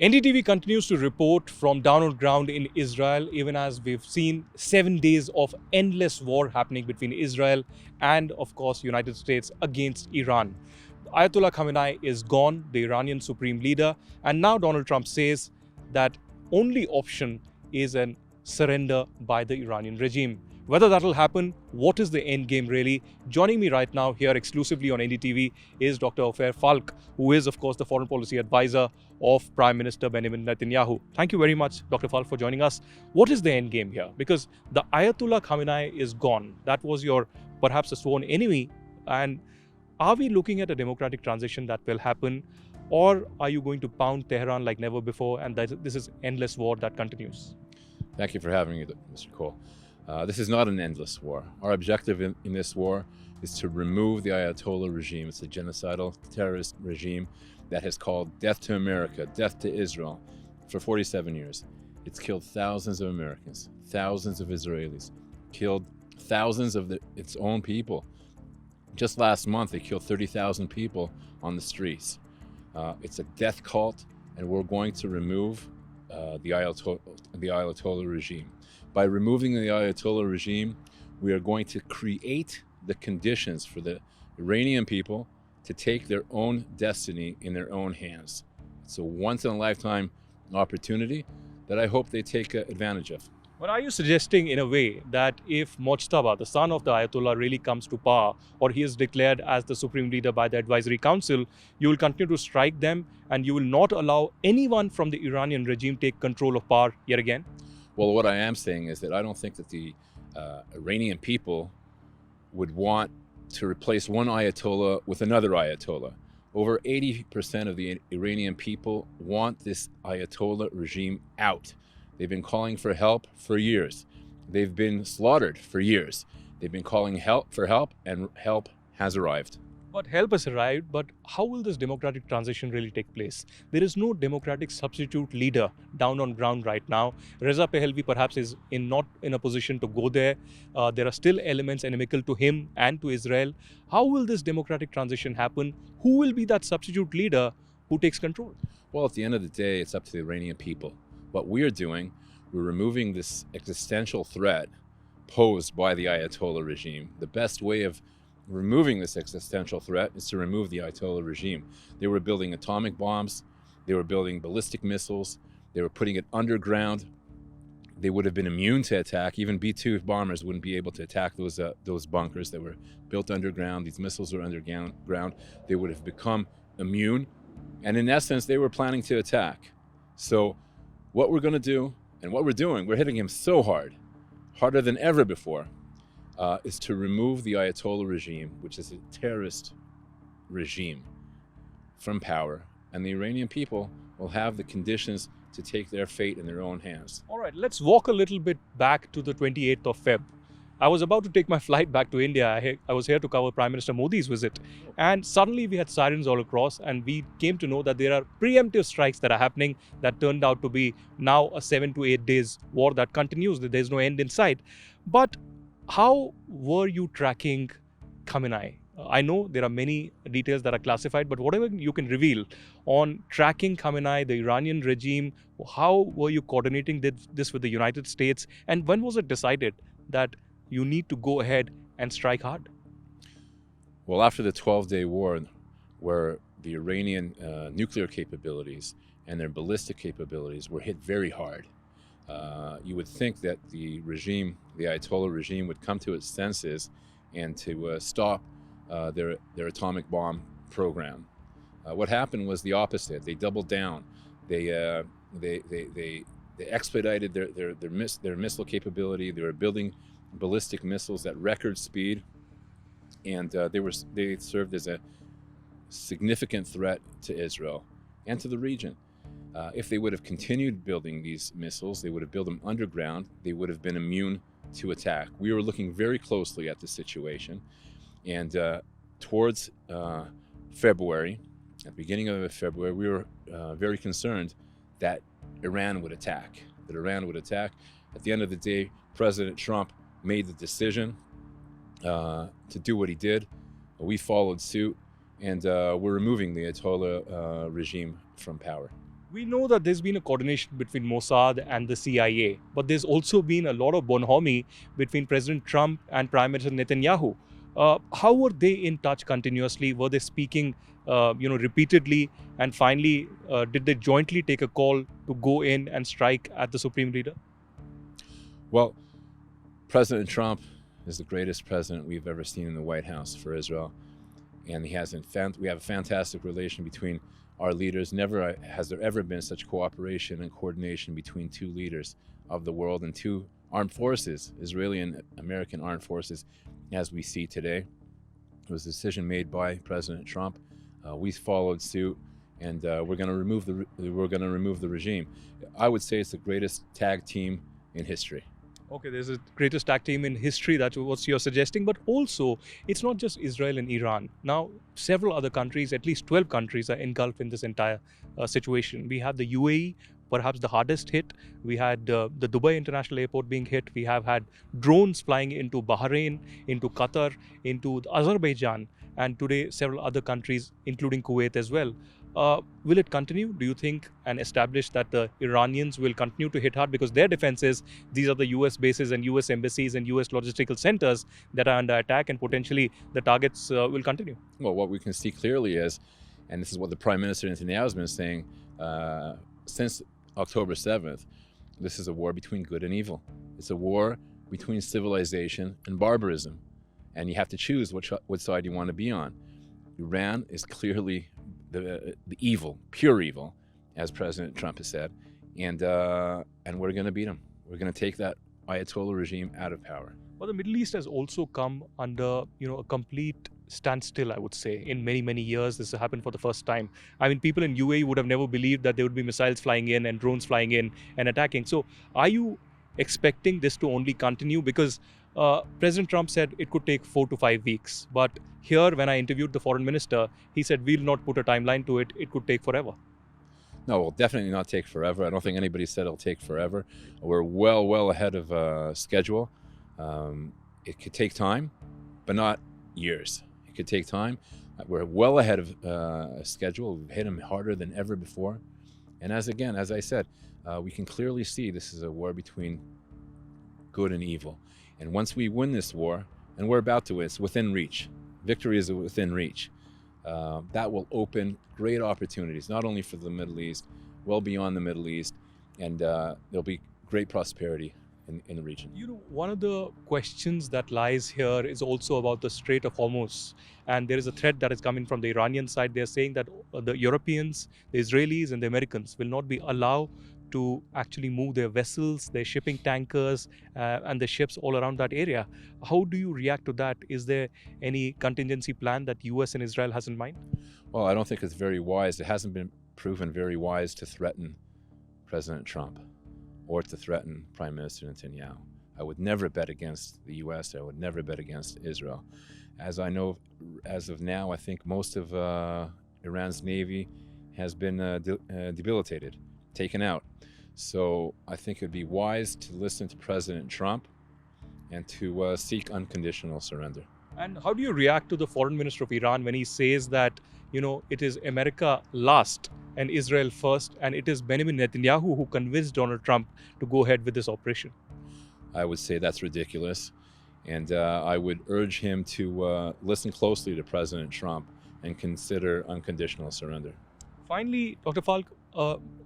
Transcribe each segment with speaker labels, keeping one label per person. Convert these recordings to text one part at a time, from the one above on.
Speaker 1: NDTV continues to report from down on ground in Israel, even as we've seen 7 days of endless war happening between Israel and, of course, United States against Iran. Ayatollah Khamenei is gone, the Iranian supreme leader, and now Donald Trump says that only option is an surrender by the Iranian regime. Whether that will happen, what is the end game really? Joining me right now here exclusively on NDTV is Dr. Ophir Falk, who is, of course, the foreign policy advisor of Prime Minister Benjamin Netanyahu. Thank you very much, Dr. Falk, for joining us. What is the end game here? Because the Ayatollah Khamenei is gone. That was your perhaps a sworn enemy. And are we looking at a democratic transition that will happen? Or are you going to pound Tehran like never before and this is endless war that continues?
Speaker 2: Thank you for having me, Mr. Cole. This is not an endless war. Our objective in this war is to remove the Ayatollah regime. It's a genocidal terrorist regime that has called death to America, death to Israel for 47 years. It's killed thousands of Americans, thousands of Israelis, killed thousands of its own people. Just last month, they killed 30,000 people on the streets. It's a death cult, and we're going to remove the Ayatollah regime. By removing the Ayatollah regime, we are going to create the conditions for the Iranian people to take their own destiny in their own hands. It's a once-in-a-lifetime opportunity that I hope they take advantage of.
Speaker 1: But are you suggesting in a way that if Mojtaba, the son of the Ayatollah, really comes to power, or he is declared as the supreme leader by the advisory council, you will continue to strike them and you will not allow anyone from the Iranian regime take control of power yet again?
Speaker 2: Well, what I am saying is that I don't think that the Iranian people would want to replace one Ayatollah with another Ayatollah. Over 80% of the Iranian people want this Ayatollah regime out. They've been calling for help for years. They've been slaughtered for years. They've been calling for help, and help has arrived.
Speaker 1: But help has arrived, but how will this democratic transition really take place? There is no democratic substitute leader down on ground right now. Reza Pahlavi perhaps is not in a position to go there. There are still elements inimical to him and to Israel. How will this democratic transition happen? Who will be that substitute leader who takes control?
Speaker 2: Well, at the end of the day, it's up to the Iranian people. What we are doing, we're removing this existential threat posed by the Ayatollah regime. The best way of removing this existential threat is to remove the Ayatollah regime. They were building atomic bombs, they were building ballistic missiles, they were putting it underground. They would have been immune to attack. Even B-2 bombers wouldn't be able to attack those bunkers that were built underground. These missiles were underground. They would have become immune. And in essence, they were planning to attack. So what we're going to do, and what we're doing, we're hitting him so hard, harder than ever before, is to remove the Ayatollah regime, which is a terrorist regime, from power. And the Iranian people will have the conditions to take their fate in their own hands.
Speaker 1: All right, let's walk a little bit back to the 28th of Feb. I was about to take my flight back to India. I was here to cover Prime Minister Modi's visit. And suddenly we had sirens all across, and we came to know that there are preemptive strikes that are happening that turned out to be now a 7 to 8 days war that continues, that there's no end in sight. But how were you tracking Khamenei? I know there are many details that are classified, but whatever you can reveal on tracking Khamenei, the Iranian regime, how were you coordinating this with the United States? And when was it decided that you need to go ahead and strike hard?
Speaker 2: Well, after the 12-day war, where the Iranian nuclear capabilities and their ballistic capabilities were hit very hard, you would think that the regime, the Ayatollah regime, would come to its senses and to stop their atomic bomb program. What happened was the opposite. They doubled down. They expedited their missile capability. They were building ballistic missiles at record speed, and they served as a significant threat to Israel and to the region. If they would have continued building these missiles, they would have built them underground. They would have been immune to attack. We were looking very closely at the situation, and towards February, at the beginning of February, we were very concerned that Iran would attack. At the end of the day, President Trump made the decision to do what he did. We followed suit, and we're removing the Ayatollah regime from power.
Speaker 1: We know that there's been a coordination between Mossad and the CIA, but there's also been a lot of bonhomie between President Trump and Prime Minister Netanyahu. How were they in touch continuously? Were they speaking, repeatedly? And finally, did they jointly take a call to go in and strike at the Supreme Leader?
Speaker 2: Well, President Trump is the greatest president we've ever seen in the White House for Israel. And we have a fantastic relation between our leaders. Never has there ever been such cooperation and coordination between two leaders of the world and two armed forces, Israeli and American armed forces, as we see today. It was a decision made by President Trump. We followed suit, and we're going to remove the regime. I would say it's the greatest tag team in history.
Speaker 1: Okay, there's a greatest tag team in history, that's what you're suggesting, but also it's not just Israel and Iran. Now, several other countries, at least 12 countries, are engulfed in this entire situation. We have the UAE, perhaps the hardest hit. We had the Dubai International Airport being hit. We have had drones flying into Bahrain, into Qatar, into Azerbaijan, and today several other countries, including Kuwait as well. Will it continue? Do you think and establish that the Iranians will continue to hit hard? Because their defense is these are the US bases and US embassies and US logistical centers that are under attack, and potentially the targets will continue.
Speaker 2: Well, what we can see clearly is, and this is what the Prime Minister Netanyahu has been saying since October 7th, this is a war between good and evil. It's a war between civilization and barbarism. And you have to choose what side you want to be on. Iran is clearly the evil, pure evil, as President Trump has said, and we're going to beat him. We're going to take that Ayatollah regime out of power.
Speaker 1: Well, the Middle East has also come under, a complete standstill, I would say. In many, many years, this has happened for the first time. I mean, people in UAE would have never believed that there would be missiles flying in and drones flying in and attacking. So are you expecting this to only continue? Because President Trump said it could take 4 to 5 weeks. But here, when I interviewed the foreign minister, he said, we'll not put a timeline to it. It could take forever.
Speaker 2: No, it will definitely not take forever. I don't think anybody said it'll take forever. We're well ahead of schedule. It could take time, but not years. It could take time. We're well ahead of schedule. We've hit them harder than ever before. And as I said, we can clearly see this is a war between good and evil. And once we win this war, and we're about to win, it's within reach. Victory is within reach. That will open great opportunities, not only for the Middle East, well beyond the Middle East, and there'll be great prosperity in the region.
Speaker 1: One of the questions that lies here is also about the Strait of Hormuz. And there is a threat that is coming from the Iranian side. They're saying that the Europeans, the Israelis, and the Americans will not be allowed to actually move their vessels, their shipping tankers, and the ships all around that area. How do you react to that? Is there any contingency plan that US and Israel has in mind?
Speaker 2: Well, I don't think it's very wise. It hasn't been proven very wise to threaten President Trump or to threaten Prime Minister Netanyahu. I would never bet against the US. I would never bet against Israel. As I know, as of now, I think most of Iran's navy has been debilitated, taken out. So I think it would be wise to listen to President Trump and to seek unconditional surrender.
Speaker 1: And how do you react to the foreign minister of Iran when he says that, it is America last and Israel first, and it is Benjamin Netanyahu who convinced Donald Trump to go ahead with this operation?
Speaker 2: I would say that's ridiculous. And I would urge him to listen closely to President Trump and consider unconditional surrender.
Speaker 1: Finally, Dr. Falk,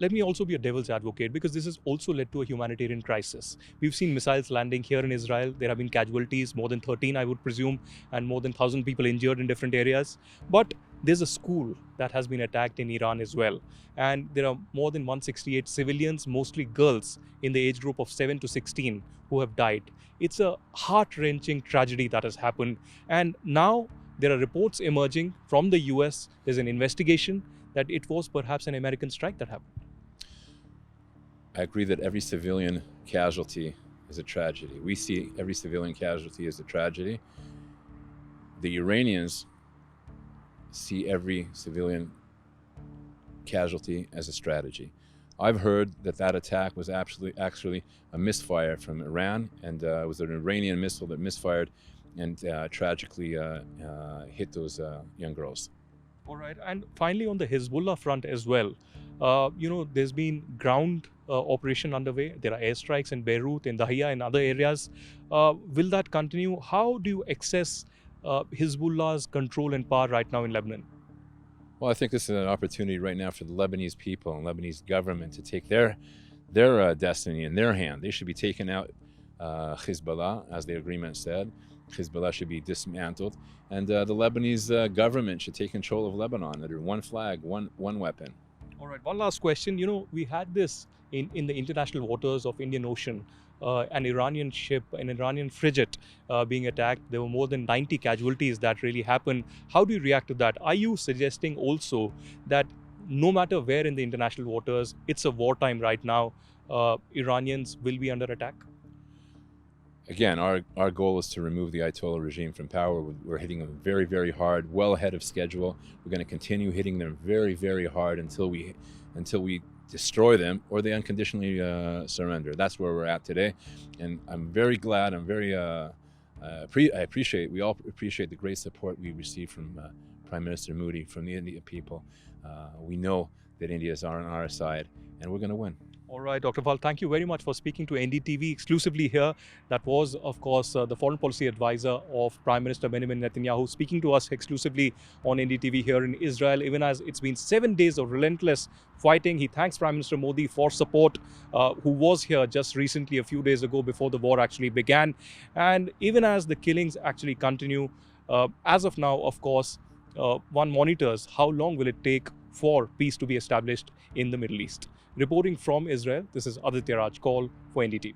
Speaker 1: let me also be a devil's advocate, because this has also led to a humanitarian crisis. We've seen missiles landing here in Israel. There have been casualties, more than 13, I would presume, and more than 1,000 people injured in different areas. But there's a school that has been attacked in Iran as well. And there are more than 168 civilians, mostly girls, in the age group of 7 to 16 who have died. It's a heart-wrenching tragedy that has happened. And now there are reports emerging from the US. There's an investigation that it was perhaps an American strike that happened.
Speaker 2: I agree that every civilian casualty is a tragedy. We see every civilian casualty as a tragedy. The Iranians see every civilian casualty as a strategy. I've heard that attack was actually a misfire from Iran, and it was an Iranian missile that misfired and tragically hit those young girls.
Speaker 1: All right. And finally, on the Hezbollah front as well, there's been ground operation underway. There are airstrikes in Beirut, in Dahia, and other areas. Will that continue? How do you assess Hezbollah's control and power right now in Lebanon?
Speaker 2: Well, I think this is an opportunity right now for the Lebanese people and Lebanese government to take their destiny in their hand. They should be taking out Hezbollah, as the agreement said. Hezbollah should be dismantled, and the Lebanese government should take control of Lebanon under one flag, one weapon.
Speaker 1: All right. One last question. We had this in the international waters of Indian Ocean. An Iranian ship, an Iranian frigate being attacked. There were more than 90 casualties that really happened. How do you react to that? Are you suggesting also that no matter where in the international waters, it's a wartime right now, Iranians will be under attack?
Speaker 2: Again, our goal is to remove the Ayatollah regime from power. We're hitting them very, very hard, well ahead of schedule. We're going to continue hitting them very, very hard until we destroy them or they unconditionally surrender. That's where we're at today, and I'm very glad. We all appreciate the great support we received from Prime Minister Modi, from the Indian people. We know that India is on our side, and we're going to win.
Speaker 1: All right, Dr. Falk, thank you very much for speaking to NDTV exclusively here. That was, of course, the foreign policy advisor of Prime Minister Benjamin Netanyahu speaking to us exclusively on NDTV here in Israel, even as it's been 7 days of relentless fighting. He thanks Prime Minister Modi for support, who was here just recently, a few days ago, before the war actually began. And even as the killings actually continue, as of now, of course, one monitors how long will it take for peace to be established in the Middle East. Reporting from Israel, this is Aditya Raj Kaul for NDTV.